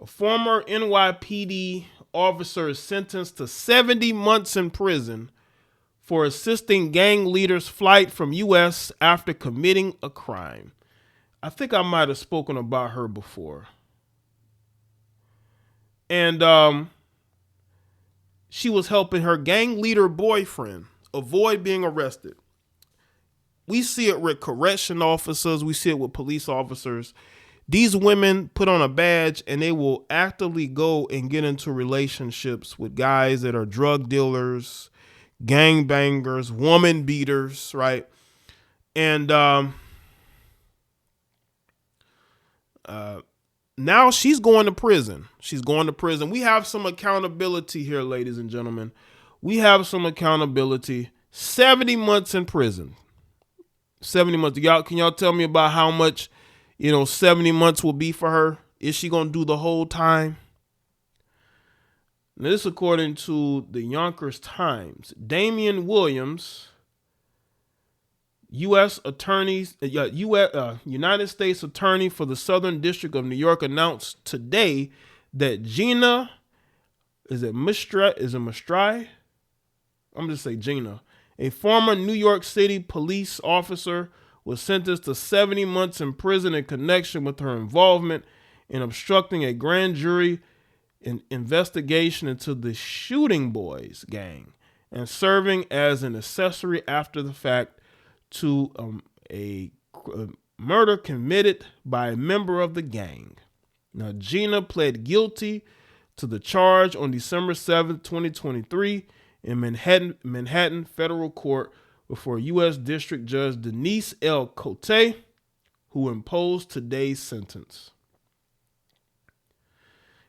A former NYPD officer is sentenced to 70 months in prison for assisting gang leaders' flight from U.S. after committing a crime. I think I might have spoken about her before. And she was helping her gang leader boyfriend avoid being arrested. We see it with correction officers. We see it with police officers. These women put on a badge and they will actively go and get into relationships with guys that are drug dealers, gang bangers, woman beaters, right? And now she's going to prison. She's going to prison. We have some accountability here, ladies and gentlemen. We have some accountability. 70 months in prison. 70 months. Can y'all tell me about how much, 70 months will be for her? Is she going to do the whole time? Now, this according to the Yonkers Times. Damian Williams, United States Attorney for the Southern District of New York, announced today that Gina, Mestre? I'm just say Gina, a former New York City police officer, was sentenced to 70 months in prison in connection with her involvement in obstructing a grand jury investigation into the Shooting Boys gang and serving as an accessory after the fact to a murder committed by a member of the gang. Now, Gina pled guilty to the charge on December 7th, 2023 in Manhattan Federal Court before U.S. District Judge Denise L. Cote, who imposed today's sentence.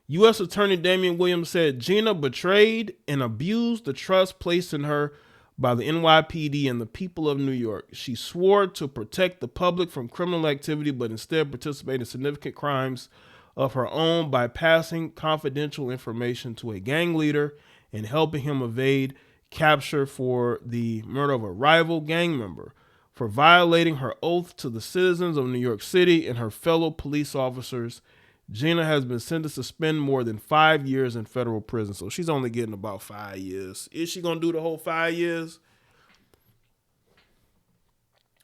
U.S. Attorney Damian Williams said Gina betrayed and abused the trust placed in her by the NYPD and the people of New York. She swore to protect the public from criminal activity, but instead participated in significant crimes of her own by passing confidential information to a gang leader and helping him evade capture for the murder of a rival gang member. For violating her oath to the citizens of New York City and her fellow police officers, Gina has been sentenced to spend more than 5 years in federal prison. So she's only getting about 5 years. Is she going to do the whole 5 years?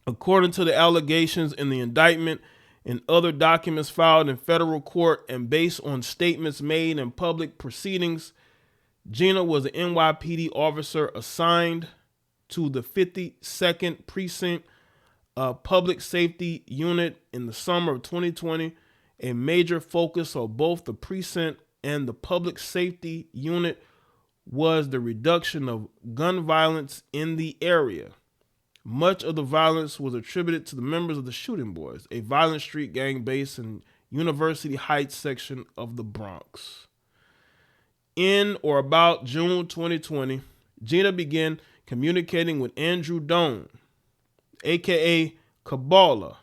According to the allegations in the indictment and other documents filed in federal court and based on statements made in public proceedings, Gina was an NYPD officer assigned to the 52nd Precinct Public Safety Unit in the summer of 2020. A major focus of both the precinct and the Public Safety Unit was the reduction of gun violence in the area. Much of the violence was attributed to the members of the Shooting Boys, a violent street gang based in University Heights section of the Bronx. In or about June 2020, Gina began communicating with Andrew Doan, aka Kabbalah,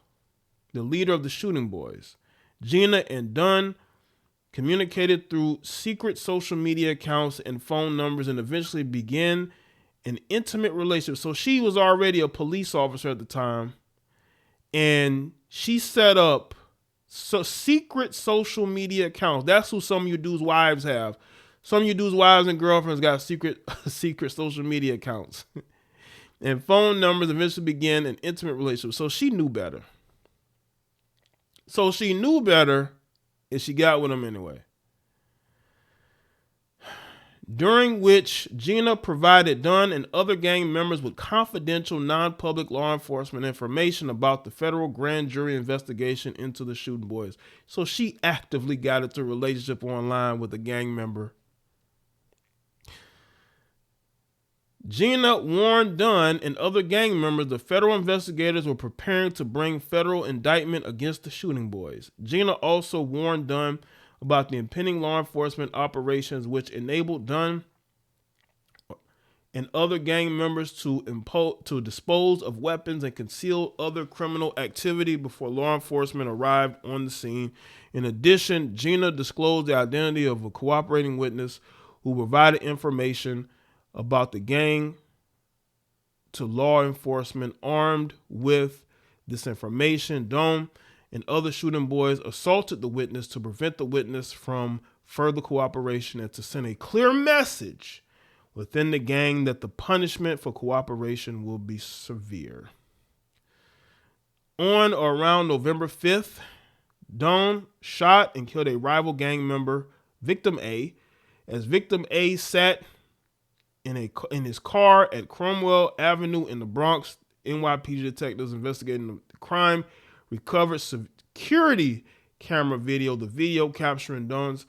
the leader of the Shooting Boys. Gina and Dunn communicated through secret social media accounts and phone numbers and eventually began an intimate relationship. So she was already a police officer at the time, and she set up secret social media accounts. That's who some of you dudes' wives have. Some of you dudes' wives and girlfriends got secret social media accounts. And phone numbers eventually began an intimate relationship. So she knew better. And she got with him anyway. During which Gina provided Dunn and other gang members with confidential, non-public law enforcement information about the federal grand jury investigation into the Shooting Boys. So she actively got into a relationship online with a gang member. Gina warned Dunn and other gang members the federal investigators were preparing to bring federal indictment against the Shooting Boys. Gina also warned Dunn about the impending law enforcement operations, which enabled Dunn and other gang members to dispose of weapons and conceal other criminal activity before law enforcement arrived on the scene. In addition, Gina disclosed the identity of a cooperating witness who provided information about the gang to law enforcement. Armed with this information, Dunn and other shooting boys assaulted the witness to prevent the witness from further cooperation and to send a clear message within the gang that the punishment for cooperation will be severe. On or around November 5th, Dawn shot and killed a rival gang member, Victim A, as Victim A sat in his car at Cromwell Avenue in the Bronx. NYPD detectives investigating the crime recovered security camera video, the video capturing Dawn's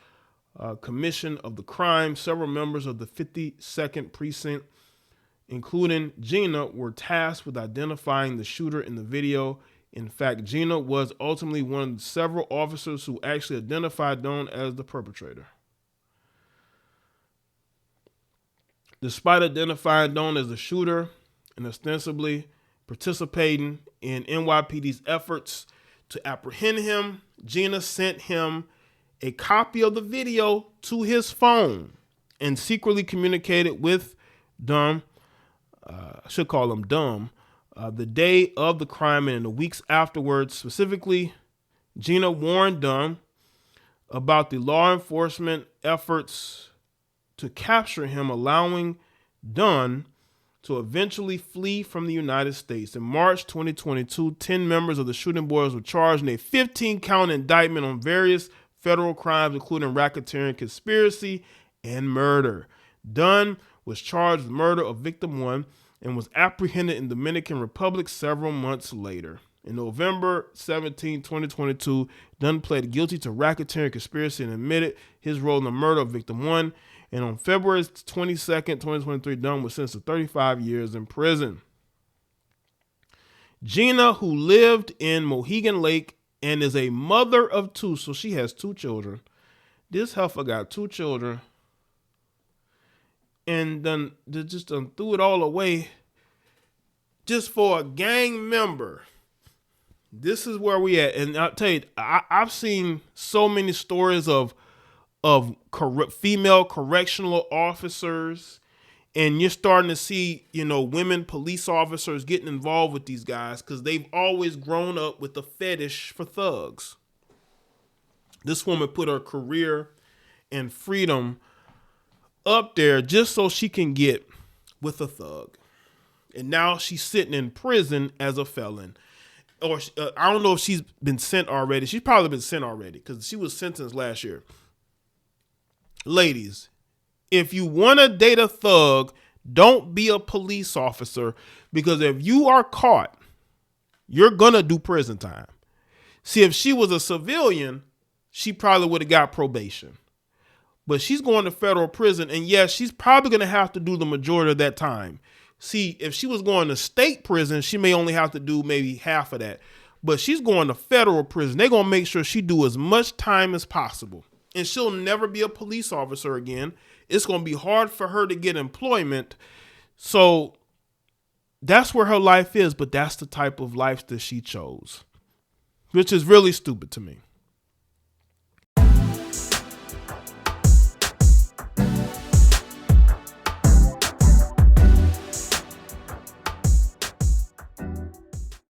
commission of the crime. Several members of the 52nd Precinct, including Gina, were tasked with identifying the shooter in the video. In fact, Gina was ultimately one of several officers who actually identified Dawn as the perpetrator. Despite identifying Dawn as the shooter and ostensibly participating in NYPD's efforts to apprehend him, Gina sent him a copy of the video to his phone and secretly communicated with Dumb, I should call him Dumb, the day of the crime and in the weeks afterwards. Specifically, Gina warned Dumb about the law enforcement efforts to capture him, allowing Dunn to eventually flee from the United States. In March 2022, 10 members of the shooting boys were charged in a 15-count indictment on various federal crimes, including racketeering, conspiracy, and murder. Dunn was charged with murder of victim 1 and was apprehended in the Dominican Republic several months later. In November 17, 2022, Dunn pled guilty to racketeering, conspiracy, and admitted his role in the murder of victim 1. And on February 22nd, 2023, Dunn was sentenced to 35 years in prison. Gina, who lived in Mohegan Lake and is a mother of 2, so she has 2 children. This heifer got 2 children and just threw it all away just for a gang member. This is where we at. And I'll tell you, I've seen so many stories of female correctional officers, and you're starting to see, women police officers getting involved with these guys because they've always grown up with a fetish for thugs. This woman put her career and freedom up there just so she can get with a thug. And now she's sitting in prison as a felon. Or I don't know if she's been sent already. She's probably been sent already because she was sentenced last year. Ladies, if you want to date a thug, don't be a police officer, because if you are caught, you're going to do prison time. See, if she was a civilian, she probably would have got probation. But she's going to federal prison, and yes, she's probably going to have to do the majority of that time. See, if she was going to state prison, she may only have to do maybe half of that. But she's going to federal prison. They're going to make sure she do as much time as possible. And she'll never be a police officer again. It's going to be hard for her to get employment. So that's where her life is, but that's the type of life that she chose, which is really stupid to me.